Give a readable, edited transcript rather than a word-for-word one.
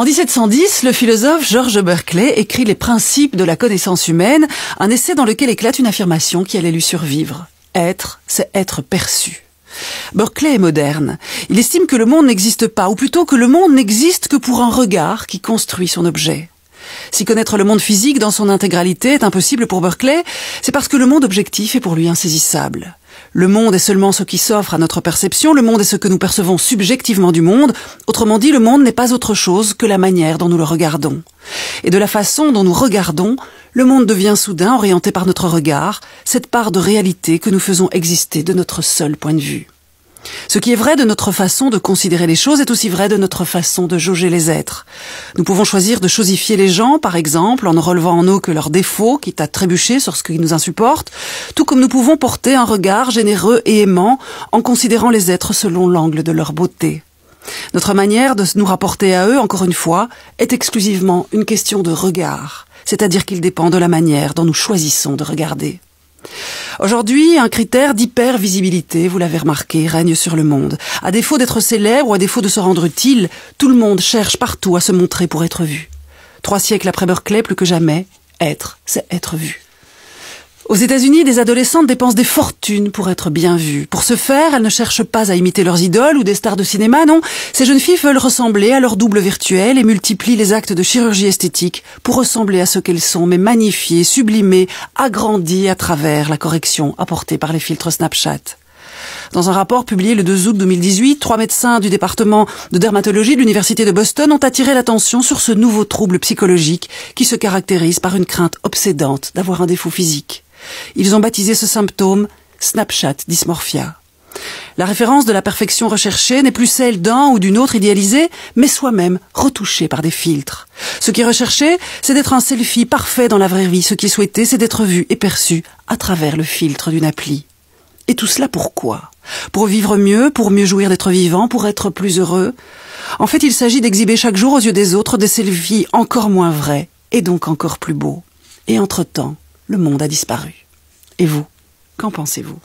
En 1710, le philosophe George Berkeley écrit Les principes de la connaissance humaine, un essai dans lequel éclate une affirmation qui allait lui survivre. Être, c'est être perçu. Berkeley est moderne. Il estime que le monde n'existe pas, ou plutôt que le monde n'existe que pour un regard qui construit son objet. Si connaître le monde physique dans son intégralité est impossible pour Berkeley, c'est parce que le monde objectif est pour lui insaisissable. Le monde est seulement ce qui s'offre à notre perception, le monde est ce que nous percevons subjectivement du monde, autrement dit, le monde n'est pas autre chose que la manière dont nous le regardons. Et de la façon dont nous regardons, le monde devient soudain orienté par notre regard, cette part de réalité que nous faisons exister de notre seul point de vue. Ce qui est vrai de notre façon de considérer les choses est aussi vrai de notre façon de jauger les êtres. Nous pouvons choisir de chosifier les gens, par exemple, en ne relevant en eux que leurs défauts, quitte à trébucher sur ce qui nous insupporte, tout comme nous pouvons porter un regard généreux et aimant en considérant les êtres selon l'angle de leur beauté. Notre manière de nous rapporter à eux, encore une fois, est exclusivement une question de regard, c'est-à-dire qu'il dépend de la manière dont nous choisissons de regarder. Aujourd'hui, un critère d'hypervisibilité, vous l'avez remarqué, règne sur le monde. À défaut d'être célèbre ou à défaut de se rendre utile, tout le monde cherche partout à se montrer pour être vu. 3 siècles après Berkeley, plus que jamais, être, c'est être vu. Aux États-Unis, des adolescentes dépensent des fortunes pour être bien vues. Pour ce faire, elles ne cherchent pas à imiter leurs idoles ou des stars de cinéma, non. Ces jeunes filles veulent ressembler à leur double virtuel et multiplient les actes de chirurgie esthétique pour ressembler à ce qu'elles sont, mais magnifiées, sublimées, agrandies à travers la correction apportée par les filtres Snapchat. Dans un rapport publié le 2 août 2018, 3 médecins du département de dermatologie de l'université de Boston ont attiré l'attention sur ce nouveau trouble psychologique qui se caractérise par une crainte obsédante d'avoir un défaut physique. Ils ont baptisé ce symptôme Snapchat dysmorphia. La référence de la perfection recherchée n'est plus celle d'un ou d'une autre idéalisée, mais soi-même retouchée par des filtres. Ce qui est recherché, c'est d'être un selfie parfait dans la vraie vie. Ce qui est souhaité, c'est d'être vu et perçu à travers le filtre d'une appli. Et tout cela pourquoi ? Pour vivre mieux, pour mieux jouir d'être vivant, pour être plus heureux. En fait, il s'agit d'exhiber chaque jour aux yeux des autres des selfies encore moins vrais, et donc encore plus beaux. Et entre-temps, le monde a disparu. Et vous, qu'en pensez-vous ?